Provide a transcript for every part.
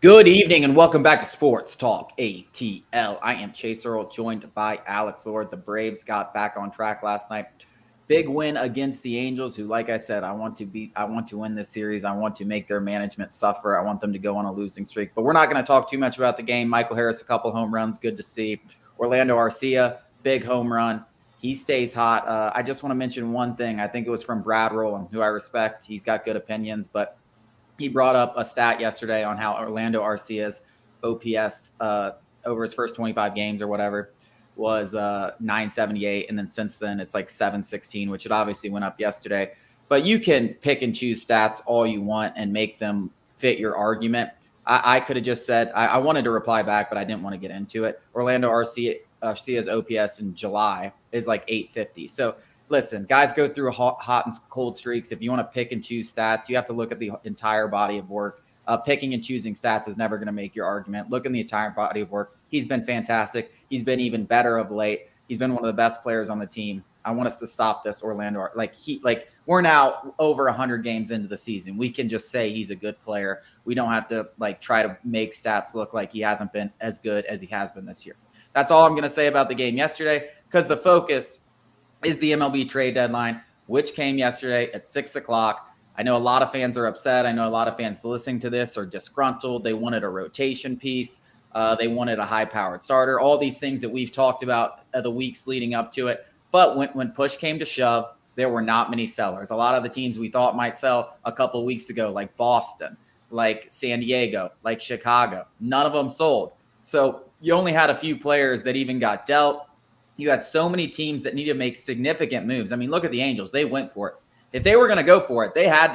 Good evening and welcome back to Sports Talk ATL. I am Chase Earl, joined by Alex Lord. The Braves got back on track last night. Big win against the Angels, who, like I said, I want to win this series. I want to make their management suffer. I want them to go on a losing streak. But we're not going to talk too much about the game. Michael Harris, a couple home runs, good to see. Orlando Arcia, big home run. He stays hot. I just want to mention one thing. I think it was from Brad Rowland, who I respect. He's got good opinions, but he brought up a stat yesterday on how Orlando Arcia's OPS over his first 25 games or whatever was 978. And then since then, it's like 716, which it obviously went up yesterday. But you can pick and choose stats all you want and make them fit your argument. I could have just said, I wanted to reply back, but I didn't want to get into it. Orlando Arcia's OPS in July is like 850. So listen, guys go through hot and cold streaks. If you want to pick and choose stats, you have to look at the entire body of work. Picking and choosing stats is never going to make your argument. Look in the entire body of work. He's been fantastic. He's been even better of late. He's been one of the best players on the team. I want us to stop this, Orlando. We're now over 100 games into the season. We can just say he's a good player. We don't have to try to make stats look like he hasn't been as good as he has been this year. That's all I'm going to say about the game yesterday, because the focus is the MLB trade deadline, which came yesterday at 6 o'clock. I know a lot of fans are upset. I know a lot of fans listening to this are disgruntled. They wanted a rotation piece. They wanted a high-powered starter, all these things that we've talked about the weeks leading up to it. But when push came to shove, there were not many sellers. A lot of the teams we thought might sell a couple of weeks ago, like Boston, like San Diego, like Chicago, none of them sold. So you only had a few players that even got dealt. You had so many teams that needed to make significant moves. I mean, look at the Angels. They went for it. If they were going to go for it, they had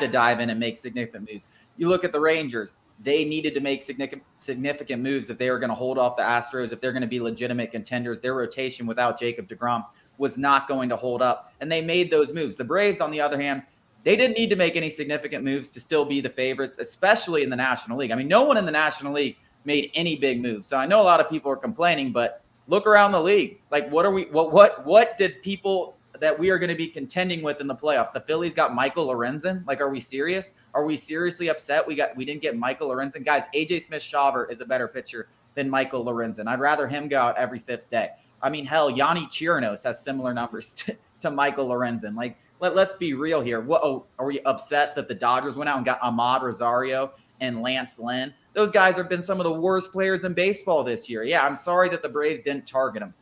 to dive in and make significant moves. You look at the Rangers. They needed to make significant moves if they were going to hold off the Astros, if they're going to be legitimate contenders. Their rotation without Jacob deGrom was not going to hold up, and they made those moves. The Braves, on the other hand, they didn't need to make any significant moves to still be the favorites, especially in the National League. I mean, no one in the National League made any big moves. So I know a lot of people are complaining, but look around the league. Like, what did people that we are going to be contending with in the playoffs? The Phillies got Michael Lorenzen. Like, are we serious? Are we seriously upset we didn't get Michael Lorenzen? Guys, AJ Smith-Shawver is a better pitcher than Michael Lorenzen. I'd rather him go out every fifth day. I mean, hell, Yanni Chirinos has similar numbers to Michael Lorenzen. Like, let's be real here. Are we upset that the Dodgers went out and got Ahmad Rosario and Lance Lynn? Those guys have been some of the worst players in baseball this year. Yeah, I'm sorry that the Braves didn't target them.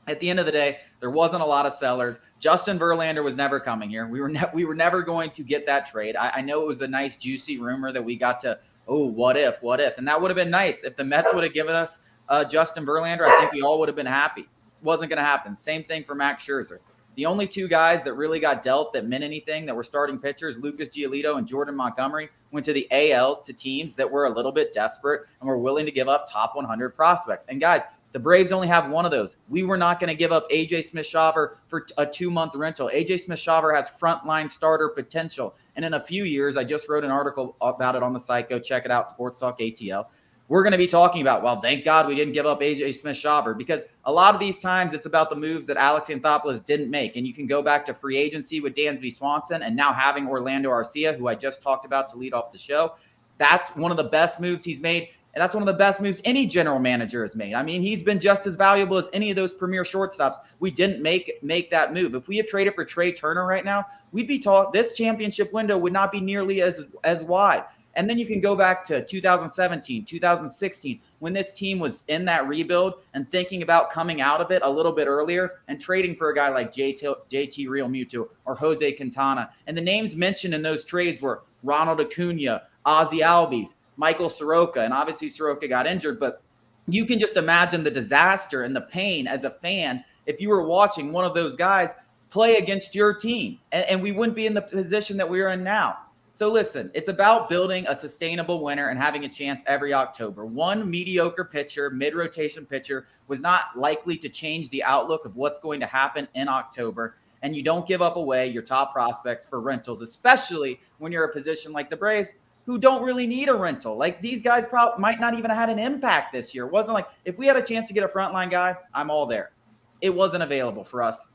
At the end of the day, there wasn't a lot of sellers. Justin Verlander was never coming here. We were never going to get that trade. I know it was a nice, juicy rumor that we got to, what if? And that would have been nice. If the Mets would have given us Justin Verlander, I think we all would have been happy. It wasn't going to happen. Same thing for Max Scherzer. The only two guys that really got dealt that meant anything, that were starting pitchers, Lucas Giolito and Jordan Montgomery, went to the AL to teams that were a little bit desperate and were willing to give up top 100 prospects. And guys, the Braves only have one of those. We were not going to give up AJ Smith-Shawver for a 2-month rental. AJ Smith-Shawver has frontline starter potential. And in a few years, I just wrote an article about it on the site. Go check it out, Sports Talk ATL. We're going to be talking about, well, thank God we didn't give up AJ Smith-Shawver, because a lot of these times it's about the moves that Alex Anthopoulos didn't make. And you can go back to free agency with Dansby Swanson and now having Orlando Arcia, who I just talked about to lead off the show. That's one of the best moves he's made. And that's one of the best moves any general manager has made. I mean, he's been just as valuable as any of those premier shortstops. We didn't make that move. If we had traded for Trey Turner right now, we'd be this championship window would not be nearly as wide. And then you can go back to 2017, 2016, when this team was in that rebuild and thinking about coming out of it a little bit earlier and trading for a guy like JT Realmuto or Jose Quintana. And the names mentioned in those trades were Ronald Acuna, Ozzie Albies, Michael Soroka, and obviously Soroka got injured. But you can just imagine the disaster and the pain as a fan if you were watching one of those guys play against your team. And we wouldn't be in the position that we're in now. So listen, it's about building a sustainable winner and having a chance every October. One mediocre pitcher, mid-rotation pitcher, was not likely to change the outlook of what's going to happen in October. And you don't give up away your top prospects for rentals, especially when you're a position like the Braves, who don't really need a rental. Like, these guys might not even have had an impact this year. It wasn't like, if we had a chance to get a frontline guy, I'm all there. It wasn't available for us.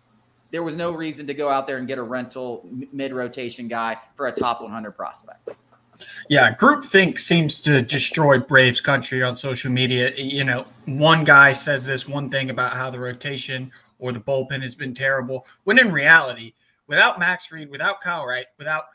There was no reason to go out there and get a rental mid-rotation guy for a top 100 prospect. Yeah, groupthink seems to destroy Braves country on social media. You know, one guy says this one thing about how the rotation or the bullpen has been terrible, when in reality, without Max Fried, without Kyle Wright, without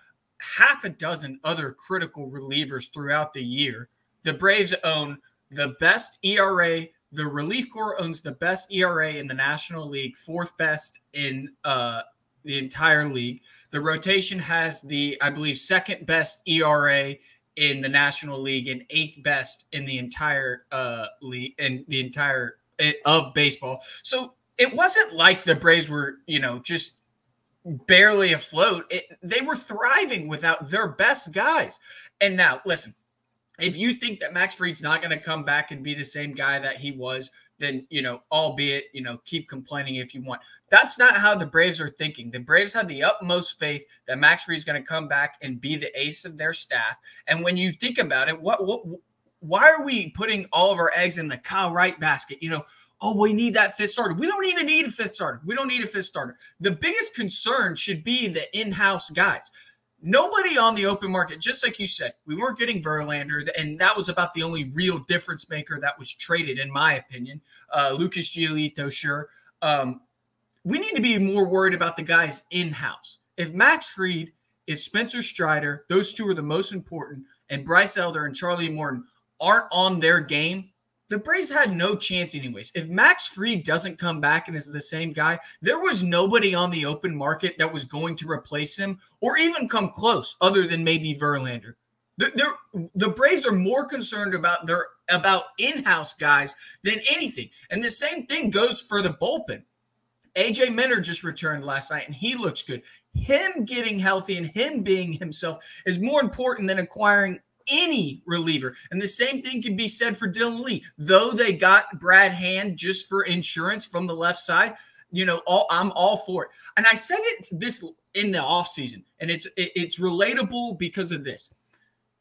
half a dozen other critical relievers throughout the year, the Braves own the best ERA. The relief corps owns the best ERA in the National League, fourth best in the entire league. The rotation has the, I believe, second best ERA in the National League and eighth best in the entire league and the entire of baseball. So it wasn't like the Braves were, you know, just barely afloat. They were thriving without their best guys. And now, listen, if you think that Max Fried's not going to come back and be the same guy that he was, then, you know, albeit, you know, keep complaining if you want. That's not how the Braves are thinking. The Braves have the utmost faith that Max Fried is going to come back and be the ace of their staff. And when you think about it, why are we putting all of our eggs in the Kyle Wright basket? You know, oh, we need that fifth starter. We don't even need a fifth starter. We don't need a fifth starter. The biggest concern should be the in-house guys. Nobody on the open market, just like you said, we weren't getting Verlander, and that was about the only real difference maker that was traded, in my opinion. Lucas Giolito, sure. We need to be more worried about the guys in-house. If Max Fried, if Spencer Strider, those two are the most important, and Bryce Elder and Charlie Morton aren't on their game, the Braves had no chance anyways. If Max Fried doesn't come back and is the same guy, there was nobody on the open market that was going to replace him or even come close other than maybe Verlander. The Braves are more concerned about in-house guys than anything. And the same thing goes for the bullpen. AJ Minter just returned last night, and he looks good. Him getting healthy and him being himself is more important than acquiring any reliever. And the same thing can be said for Dylan Lee. Though they got Brad Hand just for insurance from the left side, you know, I'm all for it. And I said it this in the offseason, and it's relatable because of this.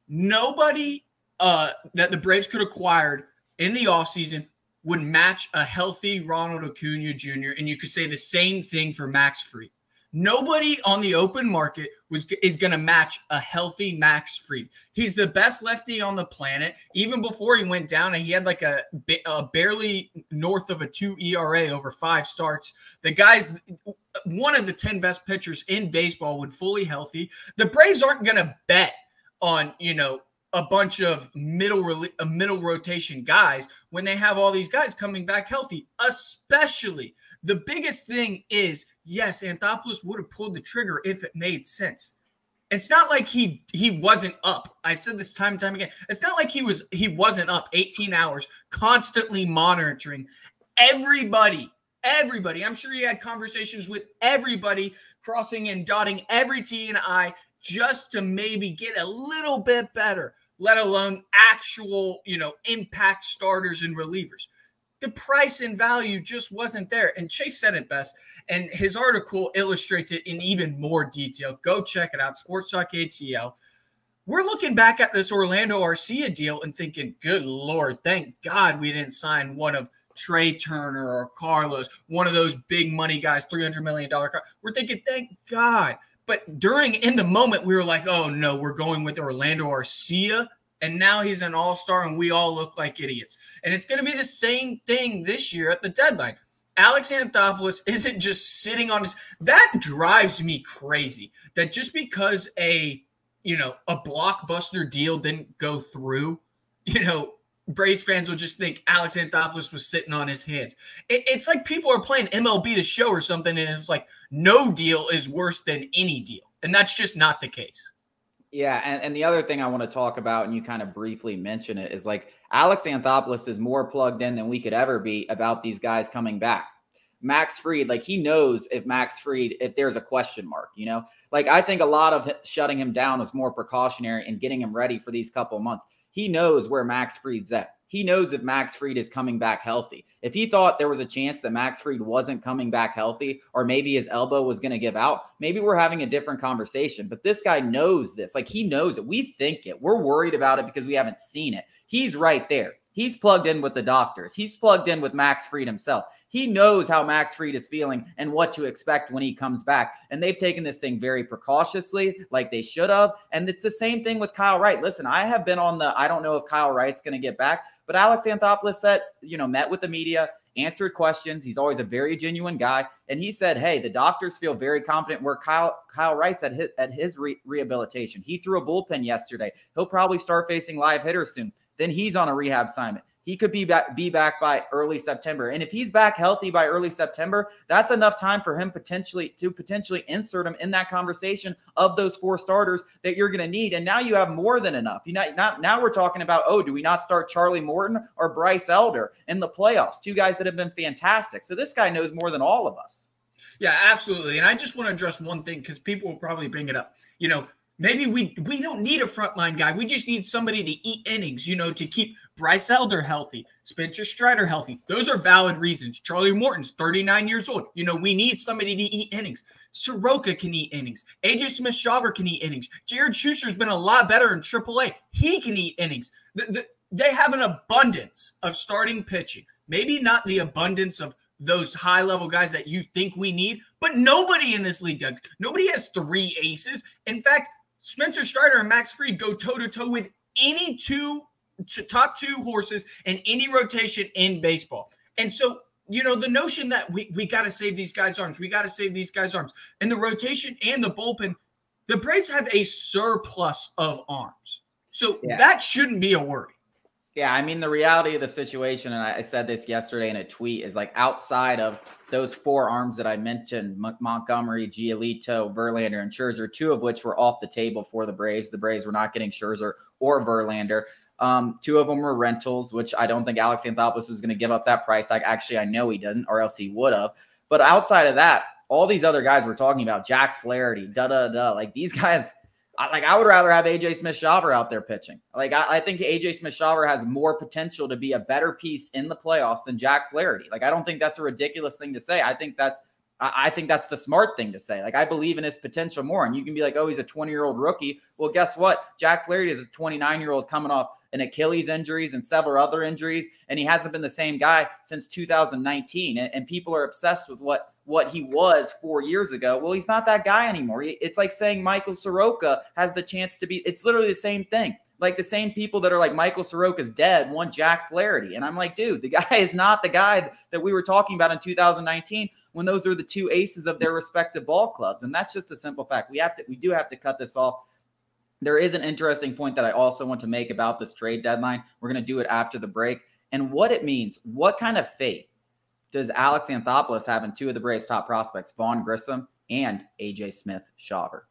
Nobody that the Braves could acquired in the offseason would match a healthy Ronald Acuna Jr., and you could say the same thing for Max Fried. Nobody on the open market is going to match a healthy Max Fried. He's the best lefty on the planet. Even before he went down, and he had like a barely north of a 2 ERA over 5 starts. The guy's one of the 10 best pitchers in baseball when fully healthy. The Braves aren't going to bet on, you know, a bunch of middle rotation guys when they have all these guys coming back healthy. Especially, the biggest thing is, yes, Anthopoulos would have pulled the trigger if it made sense. It's not like he wasn't up. I've said this time and time again. It's not like he wasn't up 18 hours constantly monitoring everybody. I'm sure he had conversations with everybody, crossing and dotting every T and I just to maybe get a little bit better, let alone actual, you know, impact starters and relievers. The price and value just wasn't there. And Chase said it best, and his article illustrates it in even more detail. Go check it out, Sports Talk ATL. We're looking back at this Orlando Arcia deal and thinking, good Lord, thank God we didn't sign one of Trey Turner or Carlos, one of those big money guys, $300 million. We're thinking, thank God. But in the moment, we were like, oh, no, we're going with Orlando Arcia. And now he's an all-star, and we all look like idiots. And it's going to be the same thing this year at the deadline. Alex Anthopoulos isn't just sitting on his – that drives me crazy. That just because a blockbuster deal didn't go through, you know, Braves fans will just think Alex Anthopoulos was sitting on his hands. It's like people are playing MLB The Show or something, and it's like no deal is worse than any deal. And that's just not the case. Yeah, and the other thing I want to talk about, and you kind of briefly mention it, is like Alex Anthopoulos is more plugged in than we could ever be about these guys coming back. Max Fried, like he knows if there's a question mark, you know? Like I think a lot of shutting him down was more precautionary and getting him ready for these couple of months. He knows where Max Fried's at. He knows if Max Fried is coming back healthy. If he thought there was a chance that Max Fried wasn't coming back healthy, or maybe his elbow was going to give out, maybe we're having a different conversation. But this guy knows this. Like he knows it. We think it. We're worried about it because we haven't seen it. He's right there. He's plugged in with the doctors. He's plugged in with Max Fried himself. He knows how Max Fried is feeling and what to expect when he comes back. And they've taken this thing very precautiously, like they should have. And it's the same thing with Kyle Wright. Listen, I have been on I don't know if Kyle Wright's going to get back, but Alex Anthopoulos said, met with the media, answered questions. He's always a very genuine guy. And he said, hey, the doctors feel very confident where Kyle Wright's at his rehabilitation. He threw a bullpen yesterday. He'll probably start facing live hitters soon. Then he's on a rehab assignment. He could be back by early September. And if he's back healthy by early September, that's enough time for him potentially insert him in that conversation of those 4 starters that you're going to need. And now you have more than enough. Now we're talking about, do we not start Charlie Morton or Bryce Elder in the playoffs? 2 guys that have been fantastic. So this guy knows more than all of us. Yeah, absolutely. And I just want to address one thing because people will probably bring it up. Maybe we don't need a frontline guy. We just need somebody to eat innings, to keep Bryce Elder healthy, Spencer Strider healthy. Those are valid reasons. Charlie Morton's 39 years old. We need somebody to eat innings. Soroka can eat innings. AJ Smith-Shawver can eat innings. Jared Schuster's been a lot better in AAA. He can eat innings. They have an abundance of starting pitching. Maybe not the abundance of those high-level guys that you think we need, but nobody in this league, Doug. Nobody has 3 aces. In fact, Spencer Strider and Max Fried go toe-to-toe with any top 2 horses in any rotation in baseball. And so, the notion that we got to save these guys' arms, and the rotation and the bullpen, the Braves have a surplus of arms. So that shouldn't be a worry. Yeah, I mean, the reality of the situation, and I said this yesterday in a tweet, is like outside of those 4 arms that I mentioned, Montgomery, Giolito, Verlander, and Scherzer, 2 of which were off the table for the Braves. The Braves were not getting Scherzer or Verlander. 2 of them were rentals, which I don't think Alex Anthopoulos was going to give up that price. I know he didn't, or else he would have. But outside of that, all these other guys we're talking about, Jack Flaherty, like these guys – I would rather have AJ Smith-Shawver out there pitching. I think AJ Smith-Shawver has more potential to be a better piece in the playoffs than Jack Flaherty. I don't think that's a ridiculous thing to say. I think that's the smart thing to say. I believe in his potential more. And you can be like, he's a 20-year-old rookie. Well, guess what? Jack Flaherty is a 29-year-old coming off an Achilles injuries and several other injuries, and he hasn't been the same guy since 2019. And people are obsessed with what he was 4 years ago. Well, he's not that guy anymore. It's like saying Michael Soroka has the chance to be. It's literally the same thing. Like the same people that are like Michael Soroka's dead want Jack Flaherty. And I'm like, dude, the guy is not the guy that we were talking about in 2019 when those are the 2 aces of their respective ball clubs. And that's just a simple fact. We do have to cut this off. There is an interesting point that I also want to make about this trade deadline. We're going to do it after the break. And what it means, what kind of faith does Alex Anthopoulos have in 2 of the Braves' top prospects, Vaughn Grissom and AJ Smith-Shawver?